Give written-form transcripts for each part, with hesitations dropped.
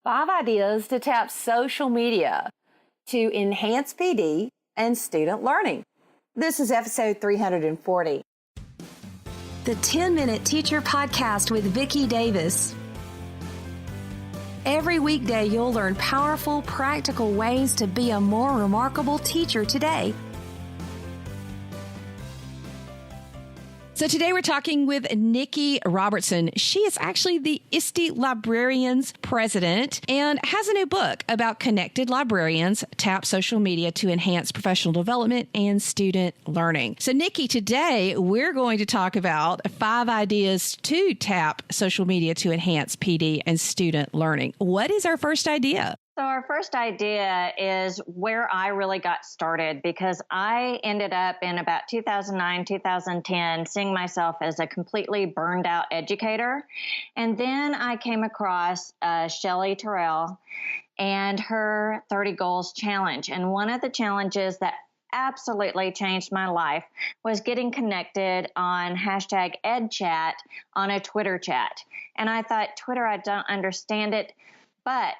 5 ideas to tap social media to enhance PD and student learning. This is episode 340. The 10-Minute Teacher Podcast with Vicki Davis. Every weekday, you'll learn powerful, practical ways to be a more remarkable teacher today. So today we're talking with Nikki Robertson. She is actually the ISTE Librarians President and has a new book about connected librarians tap social media to enhance professional development and student learning. So Nikki, today we're going to talk about 5 ideas to tap social media to enhance PD and student learning. What is our first idea? So our first idea is where I really got started, because I ended up in about 2009, 2010, seeing myself as a completely burned out educator. And then I came across Shelley Terrell and her 30 Goals Challenge. And one of the challenges that absolutely changed my life was getting connected on hashtag EdChat on a Twitter chat. And I thought, Twitter, I don't understand it, but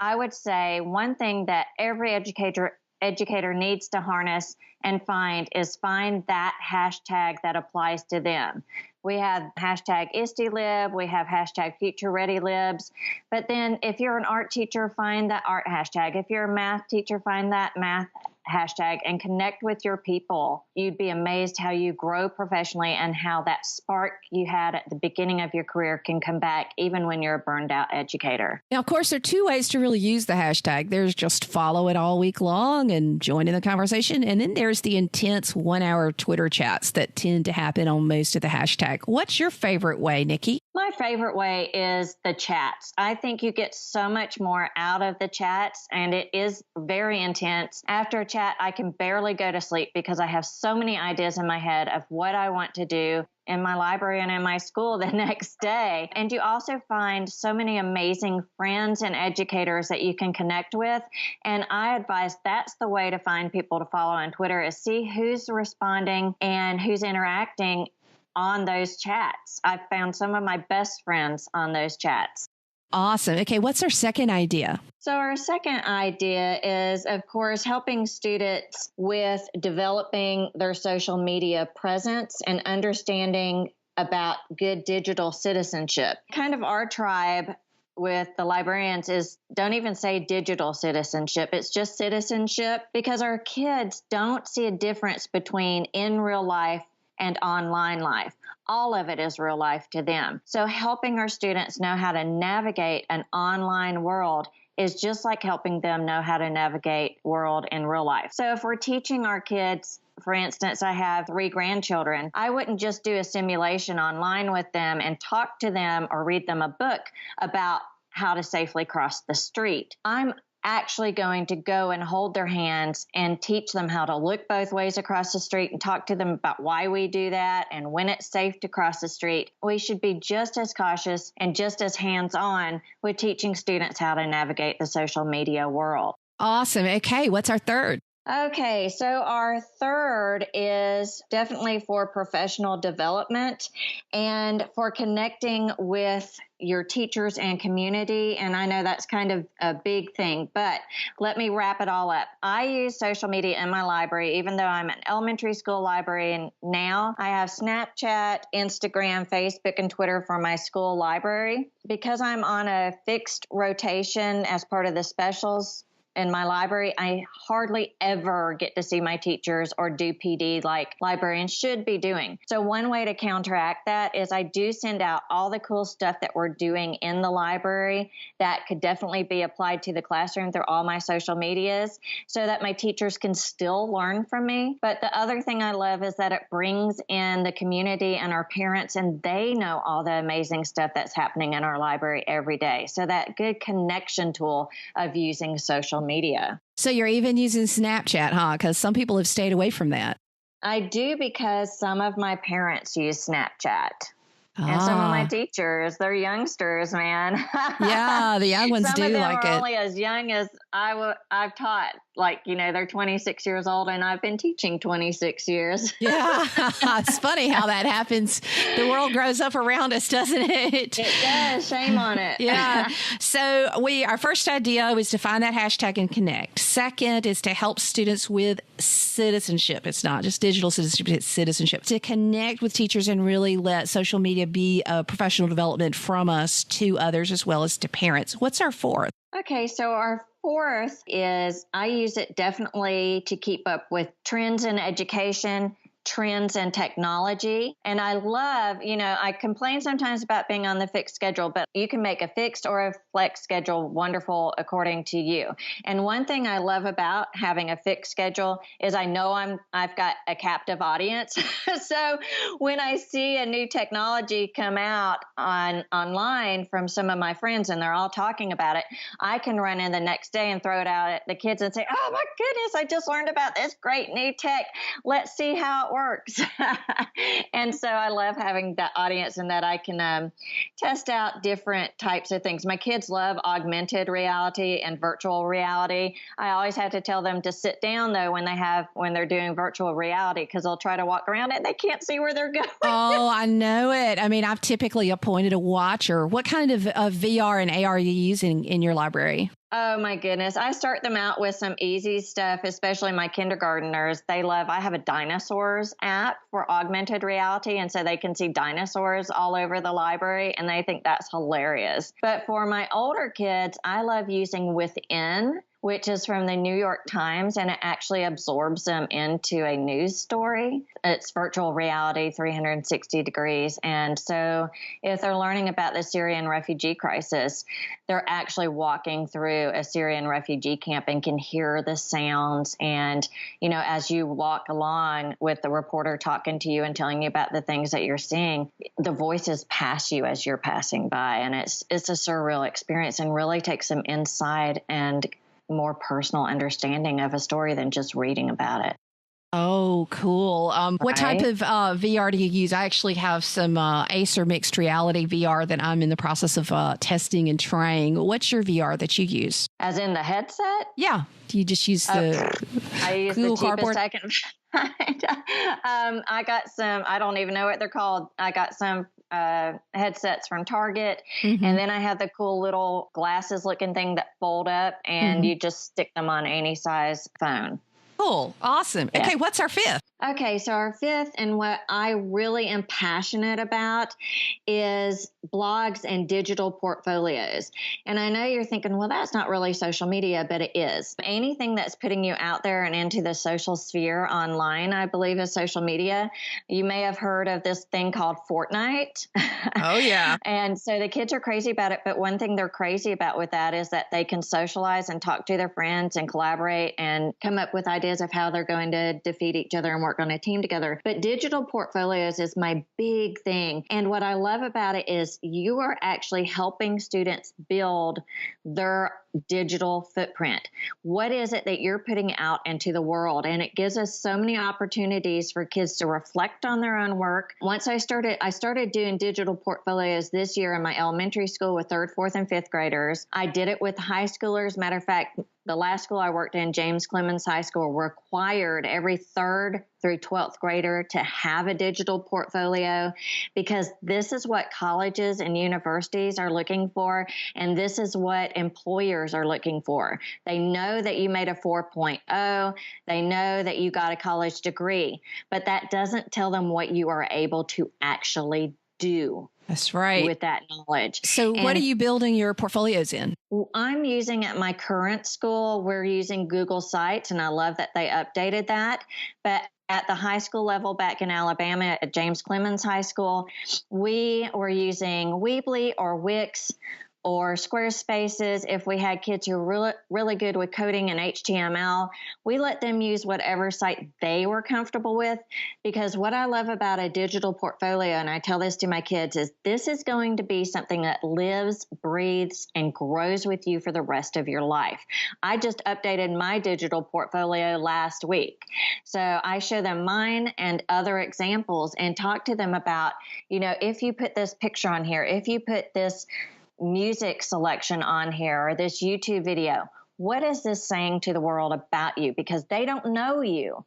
I would say one thing that every educator needs to harness and find that hashtag that applies to them. We have hashtag ISTELib, we have hashtag FutureReadyLibs, but then if you're an art teacher, find that art hashtag. If you're a math teacher, find that math hashtag and connect with your people. You'd be amazed how you grow professionally and how that spark you had at the beginning of your career can come back even when you're a burned out educator. Now, of course, there are 2 ways to really use the hashtag. There's just follow it all week long and join in the conversation. And then there's the intense 1-hour Twitter chats that tend to happen on most of the hashtag. What's your favorite way, Nikki? My favorite way is the chats. I think you get so much more out of the chats, and it is very intense. After a chat, I can barely go to sleep because I have so many ideas in my head of what I want to do in my library and in my school the next day. And you also find so many amazing friends and educators that you can connect with. And I advise that's the way to find people to follow on Twitter, is see who's responding and who's interacting on those chats. I've found some of my best friends on those chats. Awesome. Okay, what's our second idea? So our second idea is, of course, helping students with developing their social media presence and understanding about good digital citizenship. Kind of our tribe with the librarians is don't even say digital citizenship. It's just citizenship, because our kids don't see a difference between in real life and online life. All of it is real life to them. So helping our students know how to navigate an online world is just like helping them know how to navigate world in real life. So if we're teaching our kids, for instance, I have 3 grandchildren, I wouldn't just do a simulation online with them and talk to them or read them a book about how to safely cross the street. I'm actually going to go and hold their hands and teach them how to look both ways across the street and talk to them about why we do that and when it's safe to cross the street. We should be just as cautious and just as hands-on with teaching students how to navigate the social media world. Awesome. Okay, what's our third? Okay, so our third is definitely for professional development and for connecting with your teachers and community. And I know that's kind of a big thing, but let me wrap it all up. I use social media in my library, even though I'm an elementary school librarian now. I have Snapchat, Instagram, Facebook, and Twitter for my school library. Because I'm on a fixed rotation as part of the specials in my library, I hardly ever get to see my teachers or do PD like librarians should be doing. So one way to counteract that is I do send out all the cool stuff that we're doing in the library that could definitely be applied to the classroom through all my social medias so that my teachers can still learn from me. But the other thing I love is that it brings in the community and our parents, and they know all the amazing stuff that's happening in our library every day. So that good connection tool of using social media. So you're even using Snapchat, huh? Because some people have stayed away from that. I do, because some of my parents use Snapchat. And some of my Ah. teachers, they're youngsters, man. Yeah, the young ones Some do of them like are it. only as young as I've taught. Like, they're 26 years old, and I've been teaching 26 years. Yeah, it's funny how that happens. The world grows up around us, doesn't it? It does. Shame on it. Yeah. So our first idea was to find that hashtag and connect. Second is to help students with citizenship. It's not just digital citizenship, it's citizenship. To connect with teachers and really let social media be a professional development from us to others as well as to parents. What's our fourth? Okay, so our fourth is I use it definitely to keep up with trends in education, trends in technology. And I love, I complain sometimes about being on the fixed schedule, but you can make a fixed or a flex schedule wonderful according to you. And one thing I love about having a fixed schedule is I know I've got a captive audience. So when I see a new technology come out online from some of my friends and they're all talking about it, I can run in the next day and throw it out at the kids and say, oh my goodness, I just learned about this great new tech. Let's see how it works. And so I love having that audience and that I can test out different types of things. My kids love augmented reality and virtual reality. I always have to tell them to sit down though when they're doing virtual reality, because they'll try to walk around and they can't see where they're going. Oh, I know it. I mean, I've typically appointed a watcher. What kind of VR and AR are you using in your library? Oh my goodness. I start them out with some easy stuff, especially my kindergartners. I have a dinosaurs app for augmented reality. And so they can see dinosaurs all over the library and they think that's hilarious. But for my older kids, I love using Within, which is from the New York Times, and it actually absorbs them into a news story. It's virtual reality, 360 degrees. And so if they're learning about the Syrian refugee crisis, they're actually walking through a Syrian refugee camp and can hear the sounds. And, as you walk along with the reporter talking to you and telling you about the things that you're seeing, the voices pass you as you're passing by. And it's a surreal experience and really takes them inside and more personal understanding of a story than just reading about it. Oh, cool. What type of VR do you use? I actually have some Acer mixed reality VR that I'm in the process of testing and trying. What's your VR that you use? As in the headset? Yeah. Do you just use the I use Google the cheapest Cardboard? I can find. I got some, I don't even know what they're called. I got some headsets from Target. Mm-hmm. And then I have the cool little glasses looking thing that fold up and you just stick them on any size phone. Cool. Awesome. Yeah. Okay. What's our fifth? Okay, so our fifth, and what I really am passionate about, is blogs and digital portfolios. And I know you're thinking, well, that's not really social media, but it is. Anything that's putting you out there and into the social sphere online, I believe, is social media. You may have heard of this thing called Fortnite. Oh, yeah. And so the kids are crazy about it. But one thing they're crazy about with that is that they can socialize and talk to their friends and collaborate and come up with ideas of how they're going to defeat each other and work on a team together. But digital portfolios is my big thing. And what I love about it is you are actually helping students build their digital footprint. What is it that you're putting out into the world? And it gives us so many opportunities for kids to reflect on their own work. Once I started doing digital portfolios this year in my elementary school with 3rd, 4th, and 5th graders. I did it with high schoolers. Matter of fact, the last school I worked in, James Clemens High School, required every 3rd through 12th grader to have a digital portfolio, because this is what colleges and universities are looking for, and this is what employers are looking for. They know that you made a 4.0, they know that you got a college degree, but that doesn't tell them what you are able to actually do. That's right. With that knowledge. So what are you building your portfolios in? I'm using at my current school, we're using Google Sites, and I love that they updated that. But at the high school level back in Alabama at James Clemens High School, we were using Weebly or Wix or Squarespaces. If we had kids who are really, really good with coding and HTML, we let them use whatever site they were comfortable with. Because what I love about a digital portfolio, and I tell this to my kids, is this is going to be something that lives, breathes, and grows with you for the rest of your life. I just updated my digital portfolio last week. So I show them mine and other examples and talk to them about, if you put this picture on here, if you put this music selection on here or this YouTube video, what is this saying to the world about you? Because they don't know you.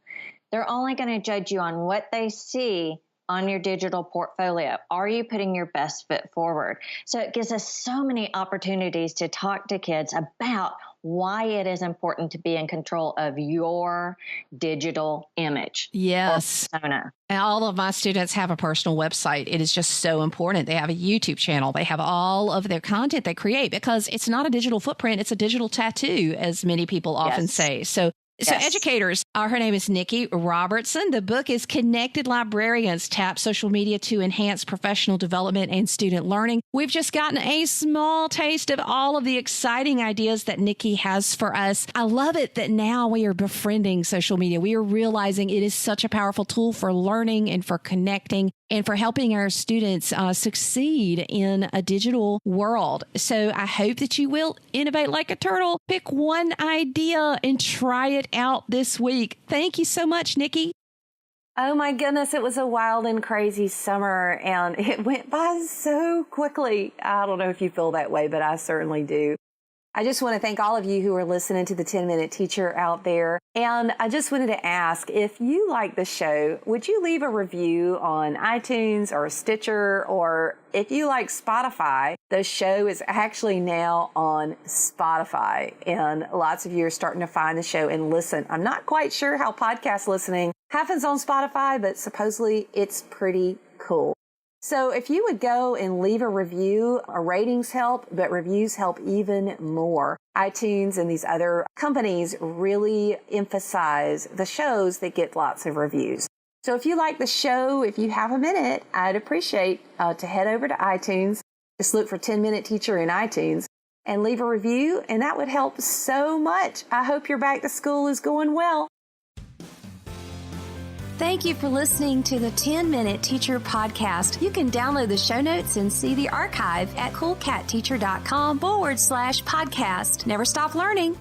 They're only going to judge you on what they see on your digital portfolio. Are you putting your best foot forward? So it gives us so many opportunities to talk to kids about why it is important to be in control of your digital image. Yes. Or persona. And all of my students have a personal website. It is just so important. They have a YouTube channel. They have all of their content they create because it's not a digital footprint. It's a digital tattoo, as many people often say. So educators, her name is Nikki Robertson. The book is Connected Librarians, Tap Social Media to Enhance Professional Development and Student Learning. We've just gotten a small taste of all of the exciting ideas that Nikki has for us. I love it that now we are befriending social media. We are realizing it is such a powerful tool for learning and for connecting and for helping our students succeed in a digital world. So I hope that you will innovate like a turtle. Pick one idea and try it out this week. Thank you so much, Nikki. Oh my goodness, it was a wild and crazy summer and it went by so quickly. I don't know if you feel that way, but I certainly do. I just want to thank all of you who are listening to the 10-Minute Teacher out there. And I just wanted to ask, if you like the show, would you leave a review on iTunes or Stitcher? Or if you like Spotify, the show is actually now on Spotify. And lots of you are starting to find the show and listen. I'm not quite sure how podcast listening happens on Spotify, but supposedly it's pretty cool. So if you would go and leave a review, ratings help, but reviews help even more. iTunes and these other companies really emphasize the shows that get lots of reviews. So if you like the show, if you have a minute, I'd appreciate to head over to iTunes. Just look for 10-Minute Teacher in iTunes and leave a review, and that would help so much. I hope your back to school is going well. Thank you for listening to the 10-Minute Teacher Podcast. You can download the show notes and see the archive at coolcatteacher.com/podcast. Never stop learning.